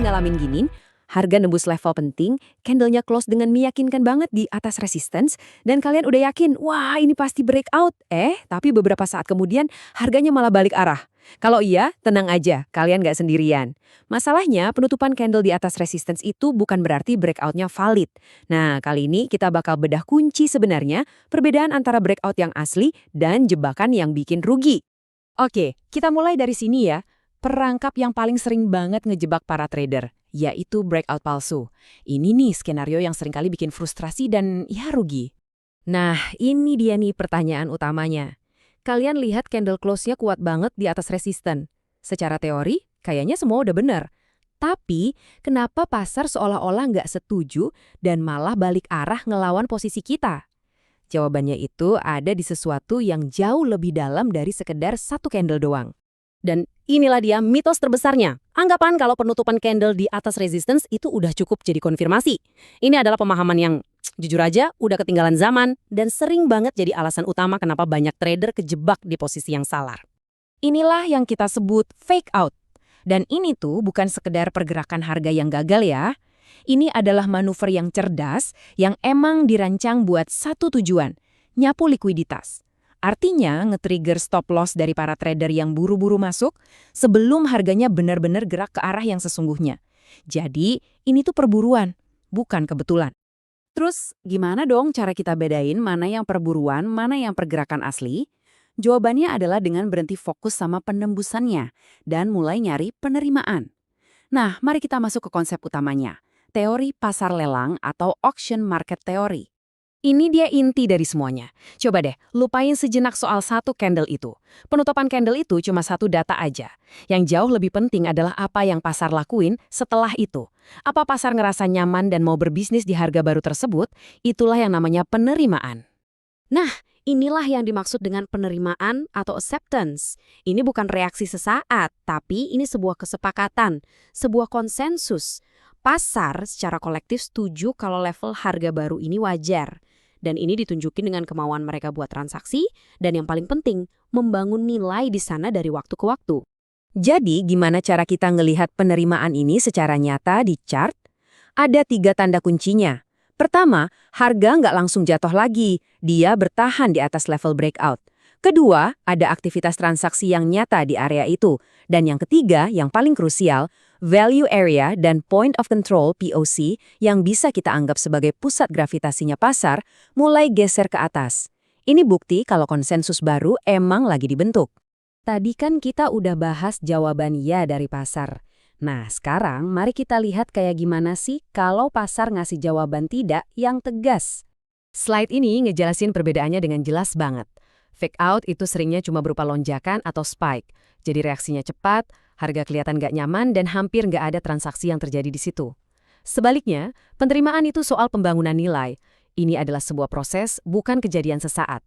ngalamin gini, harga nembus level penting, candlenya close dengan meyakinkan banget di atas resistance, dan kalian udah yakin, wah ini pasti breakout. Tapi beberapa saat kemudian harganya malah balik arah. Kalau iya, tenang aja, kalian nggak sendirian. Masalahnya, penutupan candle di atas resistance itu bukan berarti breakoutnya valid. Nah, kali ini kita bakal bedah kunci sebenarnya, perbedaan antara breakout yang asli dan jebakan yang bikin rugi. Oke, kita mulai dari sini ya. Perangkap yang paling sering banget ngejebak para trader, yaitu breakout palsu. Ini nih skenario yang seringkali bikin frustrasi dan ya rugi. Nah, ini dia nih pertanyaan utamanya. Kalian lihat candle close-nya kuat banget di atas resisten. Secara teori, kayaknya semua udah benar. Tapi, kenapa pasar seolah-olah nggak setuju dan malah balik arah ngelawan posisi kita? Jawabannya itu ada di sesuatu yang jauh lebih dalam dari sekedar satu candle doang. Dan inilah dia mitos terbesarnya. Anggapan kalau penutupan candle di atas resistance itu udah cukup jadi konfirmasi. Ini adalah pemahaman yang, jujur aja, udah ketinggalan zaman dan sering banget jadi alasan utama kenapa banyak trader kejebak di posisi yang salah. Inilah yang kita sebut fake out. Dan ini tuh bukan sekedar pergerakan harga yang gagal ya. Ini adalah manuver yang cerdas yang emang dirancang buat satu tujuan, nyapu likuiditas. Artinya, nge-trigger stop loss dari para trader yang buru-buru masuk sebelum harganya benar-benar gerak ke arah yang sesungguhnya. Jadi, ini tuh perburuan, bukan kebetulan. Terus, gimana dong cara kita bedain mana yang perburuan, mana yang pergerakan asli? Jawabannya adalah dengan berhenti fokus sama penembusannya dan mulai nyari penerimaan. Nah, mari kita masuk ke konsep utamanya, teori pasar lelang atau auction market theory. Ini dia inti dari semuanya. Coba deh, lupain sejenak soal satu candle itu. Penutupan candle itu cuma satu data aja. Yang jauh lebih penting adalah apa yang pasar lakuin setelah itu. Apa pasar ngerasa nyaman dan mau berbisnis di harga baru tersebut, itulah yang namanya penerimaan. Nah, inilah yang dimaksud dengan penerimaan atau acceptance. Ini bukan reaksi sesaat, tapi ini sebuah kesepakatan, sebuah konsensus. Pasar secara kolektif setuju kalau level harga baru ini wajar. Dan ini ditunjukin dengan kemauan mereka buat transaksi, dan yang paling penting, membangun nilai di sana dari waktu ke waktu. Jadi, gimana cara kita ngelihat penerimaan ini secara nyata di chart? Ada 3 tanda kuncinya. Pertama, harga nggak langsung jatuh lagi, dia bertahan di atas level breakout. Kedua, ada aktivitas transaksi yang nyata di area itu. Dan yang ketiga, yang paling krusial, value area dan point of control (POC) yang bisa kita anggap sebagai pusat gravitasinya pasar mulai geser ke atas. Ini bukti kalau konsensus baru emang lagi dibentuk. Tadi kan kita udah bahas jawaban ya dari pasar. Nah, sekarang mari kita lihat kayak gimana sih kalau pasar ngasih jawaban tidak yang tegas. Slide ini ngejelasin perbedaannya dengan jelas banget. Fake out itu seringnya cuma berupa lonjakan atau spike. Jadi reaksinya cepat, harga kelihatan nggak nyaman, dan hampir nggak ada transaksi yang terjadi di situ. Sebaliknya, penerimaan itu soal pembangunan nilai. Ini adalah sebuah proses, bukan kejadian sesaat.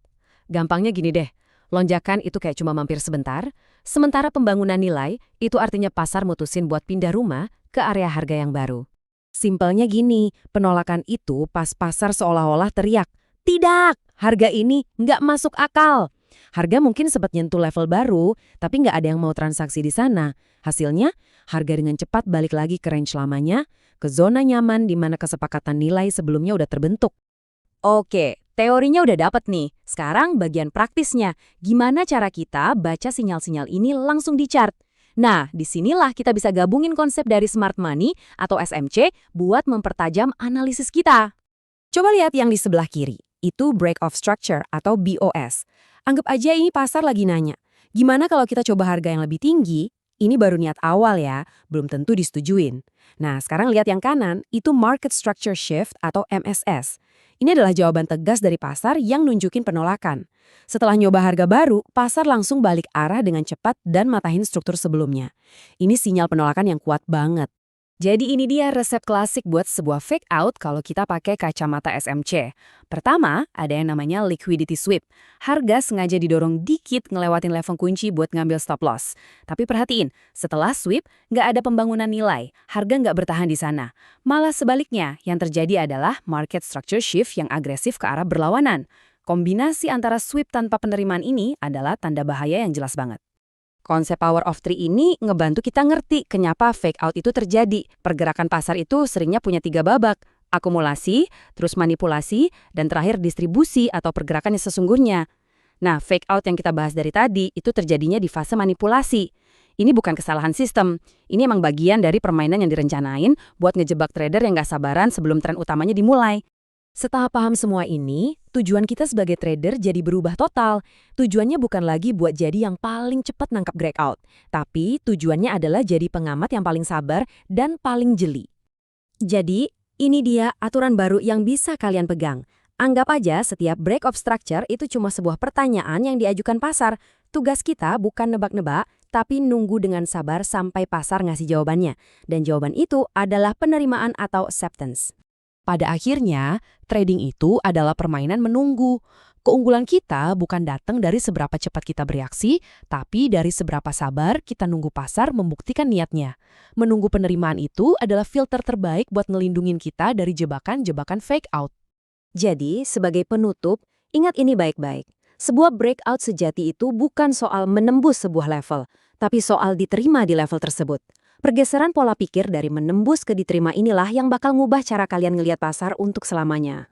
Gampangnya gini deh, lonjakan itu kayak cuma mampir sebentar, sementara pembangunan nilai itu artinya pasar mutusin buat pindah rumah ke area harga yang baru. Simpelnya gini, penolakan itu pas pasar seolah-olah teriak, "Tidak, harga ini nggak masuk akal." Harga mungkin sempat nyentuh level baru, tapi nggak ada yang mau transaksi di sana. Hasilnya, harga dengan cepat balik lagi ke range lamanya, ke zona nyaman di mana kesepakatan nilai sebelumnya udah terbentuk. Oke, teorinya udah dapet nih. Sekarang bagian praktisnya, gimana cara kita baca sinyal-sinyal ini langsung di chart? Nah, disinilah kita bisa gabungin konsep dari Smart Money atau SMC buat mempertajam analisis kita. Coba lihat yang di sebelah kiri. Itu break of structure atau BOS. Anggap aja ini pasar lagi nanya, gimana kalau kita coba harga yang lebih tinggi? Ini baru niat awal ya, belum tentu disetujuin. Nah, sekarang lihat yang kanan, itu market structure shift atau MSS. Ini adalah jawaban tegas dari pasar yang nunjukin penolakan. Setelah nyoba harga baru, pasar langsung balik arah dengan cepat dan matahin struktur sebelumnya. Ini sinyal penolakan yang kuat banget. Jadi ini dia resep klasik buat sebuah fake out kalau kita pakai kacamata SMC. Pertama, ada yang namanya liquidity sweep. Harga sengaja didorong dikit ngelewatin level kunci buat ngambil stop loss. Tapi perhatiin, setelah sweep, nggak ada pembangunan nilai. Harga nggak bertahan di sana. Malah sebaliknya, yang terjadi adalah market structure shift yang agresif ke arah berlawanan. Kombinasi antara sweep tanpa penerimaan ini adalah tanda bahaya yang jelas banget. Konsep power of three ini ngebantu kita ngerti kenapa fake out itu terjadi. Pergerakan pasar itu seringnya punya 3 babak. Akumulasi, terus manipulasi, dan terakhir distribusi atau pergerakan yang sesungguhnya. Nah, fake out yang kita bahas dari tadi itu terjadinya di fase manipulasi. Ini bukan kesalahan sistem. Ini emang bagian dari permainan yang direncanain buat ngejebak trader yang nggak sabaran sebelum tren utamanya dimulai. Setelah paham semua ini, tujuan kita sebagai trader jadi berubah total. Tujuannya bukan lagi buat jadi yang paling cepat nangkap breakout, tapi tujuannya adalah jadi pengamat yang paling sabar dan paling jeli. Jadi, ini dia aturan baru yang bisa kalian pegang. Anggap aja setiap break of structure itu cuma sebuah pertanyaan yang diajukan pasar. Tugas kita bukan nebak-nebak, tapi nunggu dengan sabar sampai pasar ngasih jawabannya. Dan jawaban itu adalah penerimaan atau acceptance. Pada akhirnya, trading itu adalah permainan menunggu. Keunggulan kita bukan datang dari seberapa cepat kita bereaksi, tapi dari seberapa sabar kita nunggu pasar membuktikan niatnya. Menunggu penerimaan itu adalah filter terbaik buat ngelindungin kita dari jebakan-jebakan fake out. Jadi, sebagai penutup, ingat ini baik-baik. Sebuah breakout sejati itu bukan soal menembus sebuah level, tapi soal diterima di level tersebut. Pergeseran pola pikir dari menembus ke diterima inilah yang bakal ngubah cara kalian ngelihat pasar untuk selamanya.